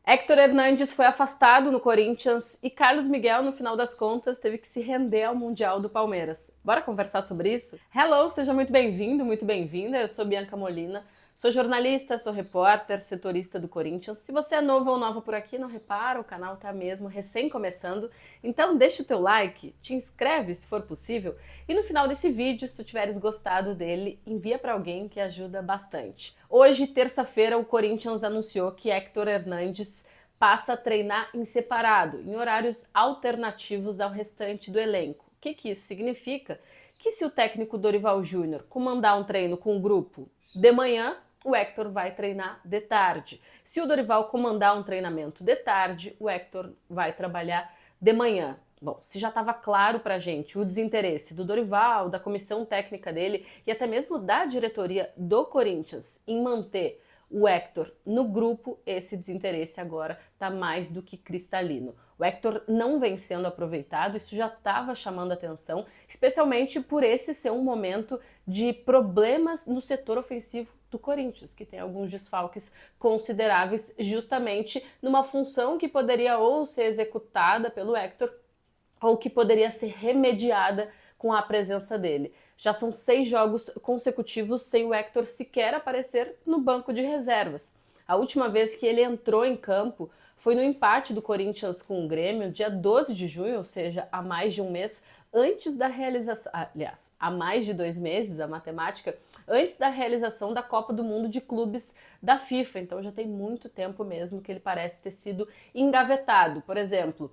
Héctor Hernandes foi afastado no Corinthians e Carlos Miguel, no final das contas, teve que se render ao Mundial do Palmeiras. Bora conversar sobre isso? Hello, seja muito bem-vindo, muito bem-vinda. Eu sou Bianca Molina, sou jornalista, sou repórter, setorista do Corinthians. Se você é novo ou nova por aqui, não repara, o canal tá mesmo recém começando. Então deixa o teu like, te inscreve se for possível e no final desse vídeo, se tu tiveres gostado dele, envia para alguém que ajuda bastante. Hoje, terça-feira, o Corinthians anunciou que Héctor Hernandes passa a treinar em separado, em horários alternativos ao restante do elenco. O que isso significa? Que se o técnico Dorival Júnior comandar um treino com o grupo de manhã, o Héctor vai treinar de tarde. Se o Dorival comandar um treinamento de tarde, o Héctor vai trabalhar de manhã. Bom, se já estava claro pra gente o desinteresse do Dorival, da comissão técnica dele e até mesmo da diretoria do Corinthians em manter o Héctor no grupo, esse desinteresse agora está mais do que cristalino. O Héctor não vem sendo aproveitado, isso já estava chamando atenção, especialmente por esse ser um momento de problemas no setor ofensivo do Corinthians, que tem alguns desfalques consideráveis justamente numa função que poderia ou ser executada pelo Héctor ou que poderia ser remediada com a presença dele. Já são 6 jogos consecutivos sem o Héctor sequer aparecer no banco de reservas. A última vez que ele entrou em campo foi no empate do Corinthians com o Grêmio, dia 12 de junho, ou seja, há mais de um mês, antes da realização, aliás, há mais de 2 meses, a matemática, antes da realização da Copa do Mundo de Clubes da FIFA. Então já tem muito tempo mesmo que ele parece ter sido engavetado. Por exemplo,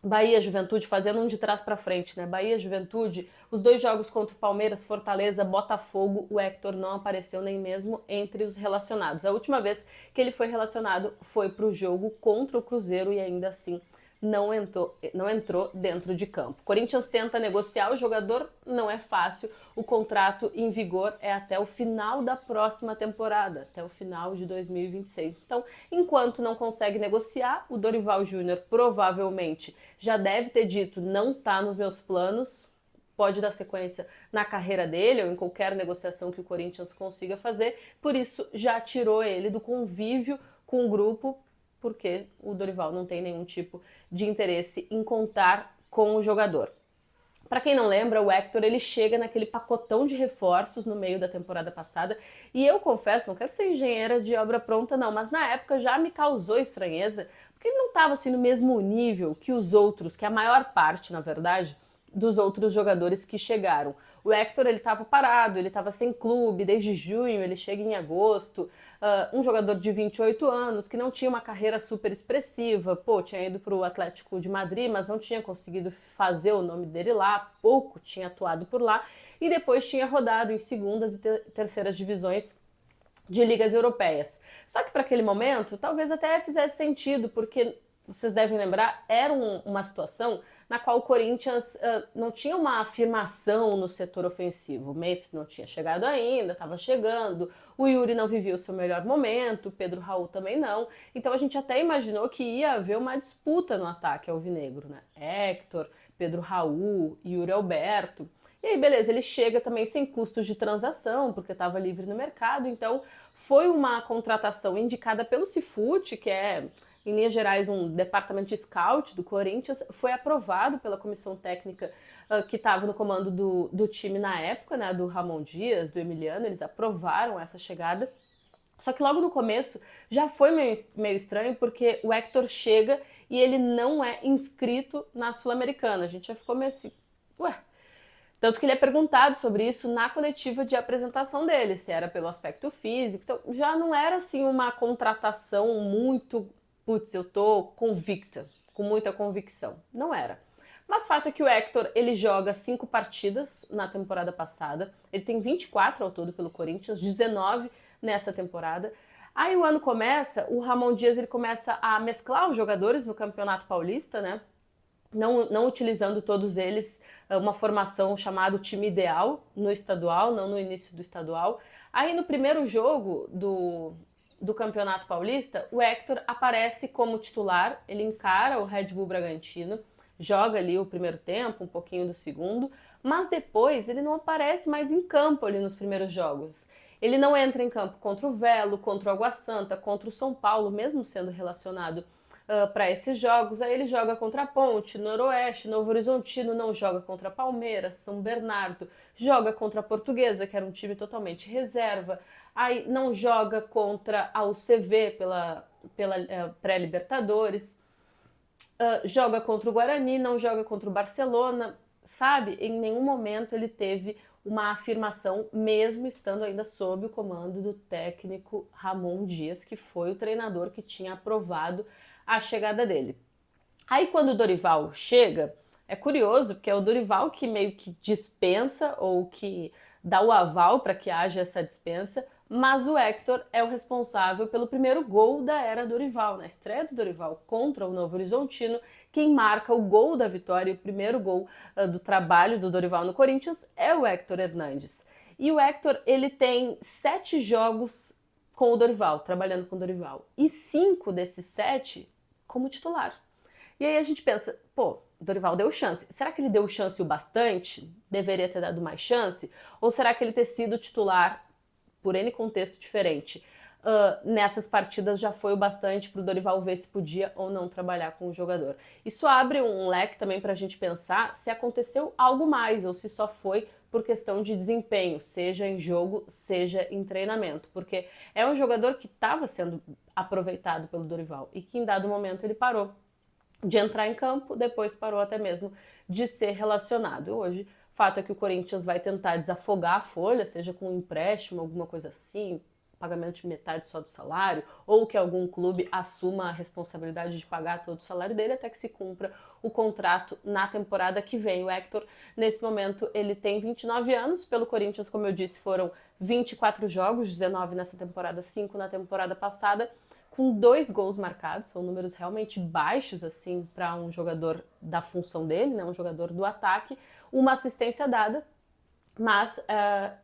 Bahia, Juventude, fazendo um de trás para frente, né? Bahia, Juventude, os 2 jogos contra o Palmeiras, Fortaleza, Botafogo, o Héctor não apareceu nem mesmo entre os relacionados. A última vez que ele foi relacionado foi para o jogo contra o Cruzeiro e ainda assim não entrou dentro de campo. Corinthians tenta negociar o jogador, não é fácil. O contrato em vigor é até o final da próxima temporada, até o final de 2026. Então, enquanto não consegue negociar, o Dorival Júnior provavelmente já deve ter dito não tá nos meus planos, pode dar sequência na carreira dele ou em qualquer negociação que o Corinthians consiga fazer, por isso já tirou ele do convívio com o grupo, porque o Dorival não tem nenhum tipo de interesse em contar com o jogador. Para quem não lembra, o Héctor ele chega naquele pacotão de reforços no meio da temporada passada e eu confesso, não quero ser engenheira de obra pronta não, mas na época já me causou estranheza, porque ele não estava assim no mesmo nível que os outros, que a maior parte, na verdade, dos outros jogadores que chegaram. O Héctor ele estava parado, ele estava sem clube desde junho, ele chega em agosto, um jogador de 28 anos que não tinha uma carreira super expressiva, tinha ido para o Atlético de Madrid, mas não tinha conseguido fazer o nome dele lá, pouco tinha atuado por lá, e depois tinha rodado em segundas e terceiras divisões de ligas europeias. Só que para aquele momento, talvez até fizesse sentido, porque vocês devem lembrar, era uma situação na qual o Corinthians não tinha uma afirmação no setor ofensivo. O Memphis não tinha chegado ainda, estava chegando, o Yuri não vivia o seu melhor momento, o Pedro Raul também não. Então a gente até imaginou que ia haver uma disputa no ataque alvinegro, né? Héctor, Pedro Raul, Yuri Alberto. E aí, beleza, ele chega também sem custos de transação, porque estava livre no mercado, então foi uma contratação indicada pelo Cifute, que é, em linhas gerais, um departamento de scout do Corinthians, foi aprovado pela comissão técnica que estava no comando do time na época, né, do Ramon Dias, do Emiliano, eles aprovaram essa chegada. Só que logo no começo já foi meio estranho, porque o Héctor chega e ele não é inscrito na Sul-Americana. A gente já ficou meio assim, ué. Tanto que ele é perguntado sobre isso na coletiva de apresentação dele, se era pelo aspecto físico. Então já não era assim uma contratação muito, putz, eu tô convicta, com muita convicção. Não era. Mas fato é que o Héctor, ele joga 5 partidas na temporada passada, ele tem 24 ao todo pelo Corinthians, 19 nessa temporada. Aí o ano começa, o Ramon Dias ele começa a mesclar os jogadores no Campeonato Paulista, né? Não utilizando todos eles uma formação chamada time ideal no estadual, não no início do estadual. Aí no primeiro jogo do Campeonato Paulista, o Héctor aparece como titular, ele encara o Red Bull Bragantino, joga ali o primeiro tempo, um pouquinho do segundo, mas depois ele não aparece mais em campo ali nos primeiros jogos. Ele não entra em campo contra o Velo, contra o Água Santa, contra o São Paulo, mesmo sendo relacionado para esses jogos. Aí ele joga contra a Ponte, Noroeste, Novo Horizontino, não joga contra Palmeiras, São Bernardo, joga contra a Portuguesa, que era um time totalmente reserva. Aí não joga contra a UCV pela pré-Libertadores, joga contra o Guarani, não joga contra o Barcelona, sabe? Em nenhum momento ele teve uma afirmação, mesmo estando ainda sob o comando do técnico Ramon Dias, que foi o treinador que tinha aprovado a chegada dele. Aí quando o Dorival chega, é curioso, porque é o Dorival que meio que dispensa ou que dá o aval para que haja essa dispensa, mas o Héctor é o responsável pelo primeiro gol da era Dorival, na estreia do Dorival contra o Novo Horizontino. Quem marca o gol da vitória e o primeiro gol do trabalho do Dorival no Corinthians é o Héctor Hernandes. E o Héctor, ele tem 7 jogos com o Dorival, trabalhando com o Dorival, e 5 desses 7 como titular. E aí a gente pensa, pô, o Dorival deu chance. Será que ele deu chance o bastante? Deveria ter dado mais chance? Ou será que ele ter sido titular por N contexto diferente nessas partidas já foi o bastante para o Dorival ver se podia ou não trabalhar com o jogador? Isso abre um leque também para a gente pensar se aconteceu algo mais ou se só foi por questão de desempenho, seja em jogo, seja em treinamento, porque é um jogador que estava sendo aproveitado pelo Dorival e que em dado momento ele parou de entrar em campo, depois parou até mesmo de ser relacionado. Hoje, o fato é que o Corinthians vai tentar desafogar a folha, seja com um empréstimo, alguma coisa assim, pagamento de metade só do salário, ou que algum clube assuma a responsabilidade de pagar todo o salário dele até que se cumpra o contrato na temporada que vem. O Héctor, nesse momento, ele tem 29 anos, pelo Corinthians, como eu disse, foram 24 jogos, 19 nessa temporada, 5 na temporada passada, com 2 gols marcados, são números realmente baixos assim para um jogador da função dele, né, um jogador do ataque, uma assistência dada, mas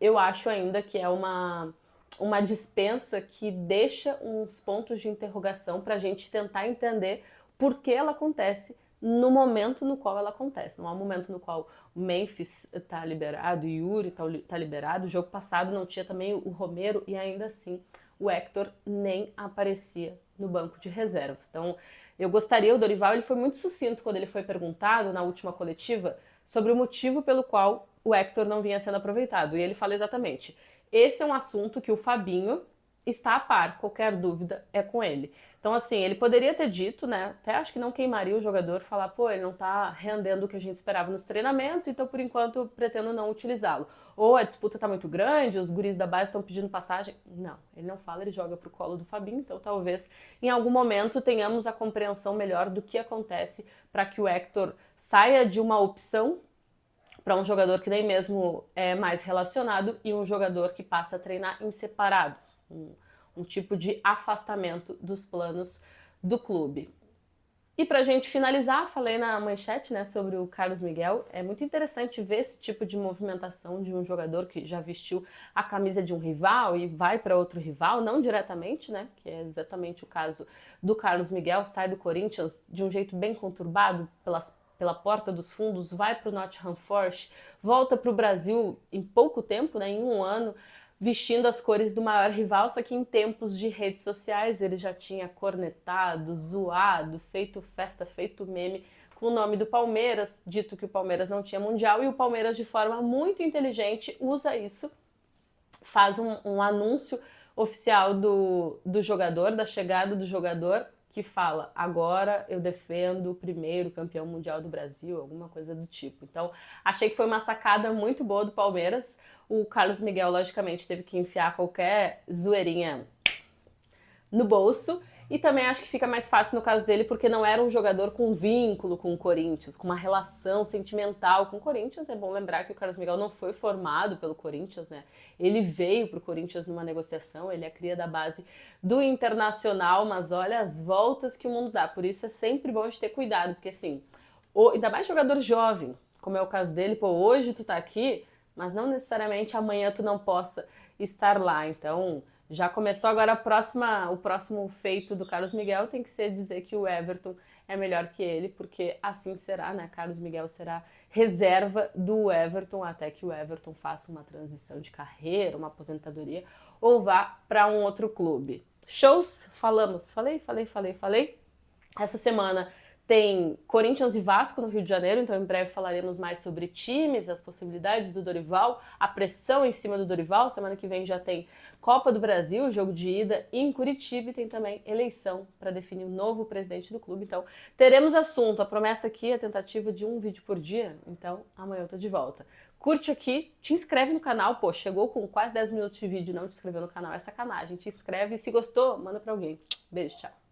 eu acho ainda que é uma dispensa que deixa uns pontos de interrogação para a gente tentar entender por que ela acontece no momento no qual ela acontece. Não é um momento no qual o Memphis está liberado, o Yuri está liberado, o jogo passado não tinha também o Romero e ainda assim o Héctor nem aparecia no banco de reservas. Então, eu gostaria, o Dorival, ele foi muito sucinto quando ele foi perguntado na última coletiva sobre o motivo pelo qual o Héctor não vinha sendo aproveitado. E ele fala exatamente, esse é um assunto que o Fabinho está a par, qualquer dúvida é com ele. Então, assim, ele poderia ter dito, né, até acho que não queimaria o jogador, falar, pô, ele não tá rendendo o que a gente esperava nos treinamentos, então por enquanto eu pretendo não utilizá-lo. Ou a disputa tá muito grande, os guris da base estão pedindo passagem. Não, ele não fala, ele joga pro colo do Fabinho, então talvez em algum momento tenhamos a compreensão melhor do que acontece para que o Héctor saia de uma opção para um jogador que nem mesmo é mais relacionado e um jogador que passa a treinar em separado. Um tipo de afastamento dos planos do clube. E pra gente finalizar, falei na manchete, né, sobre o Carlos Miguel, é muito interessante ver esse tipo de movimentação de um jogador que já vestiu a camisa de um rival e vai para outro rival, não diretamente, né, que é exatamente o caso do Carlos Miguel, sai do Corinthians de um jeito bem conturbado pela porta dos fundos, vai para o Nottingham Forest, volta para o Brasil em pouco tempo, né, em um ano, vestindo as cores do maior rival, só que em tempos de redes sociais ele já tinha cornetado, zoado, feito festa, feito meme com o nome do Palmeiras, dito que o Palmeiras não tinha mundial, e o Palmeiras, de forma muito inteligente, usa isso, faz um anúncio oficial do jogador, da chegada do jogador, que fala, agora eu defendo o primeiro campeão mundial do Brasil, alguma coisa do tipo. Então, achei que foi uma sacada muito boa do Palmeiras. O Carlos Miguel, logicamente, teve que enfiar qualquer zoeirinha no bolso. E também acho que fica mais fácil no caso dele, porque não era um jogador com vínculo com o Corinthians, com uma relação sentimental com o Corinthians. É bom lembrar que o Carlos Miguel não foi formado pelo Corinthians, né? Ele veio para o Corinthians numa negociação, ele é cria da base do Internacional, mas olha as voltas que o mundo dá. Por isso é sempre bom a gente ter cuidado, porque assim, ainda mais jogador jovem, como é o caso dele, pô, hoje tu tá aqui, mas não necessariamente amanhã tu não possa estar lá. Então, já começou agora o próximo feito do Carlos Miguel, tem que ser dizer que o Everton é melhor que ele, porque assim será, né? Carlos Miguel será reserva do Everton até que o Everton faça uma transição de carreira, uma aposentadoria ou vá para um outro clube. Shows? Falamos. Falei. Essa semana tem Corinthians e Vasco no Rio de Janeiro, então em breve falaremos mais sobre times, as possibilidades do Dorival, a pressão em cima do Dorival. Semana que vem já tem Copa do Brasil, jogo de ida, e em Curitiba tem também eleição para definir o novo presidente do clube. Então teremos assunto, a promessa aqui é a tentativa de um vídeo por dia, então amanhã eu tô de volta. Curte aqui, te inscreve no canal, pô, chegou com quase 10 minutos de vídeo e não te inscreveu no canal, é sacanagem, te inscreve e se gostou, manda pra alguém. Beijo, tchau.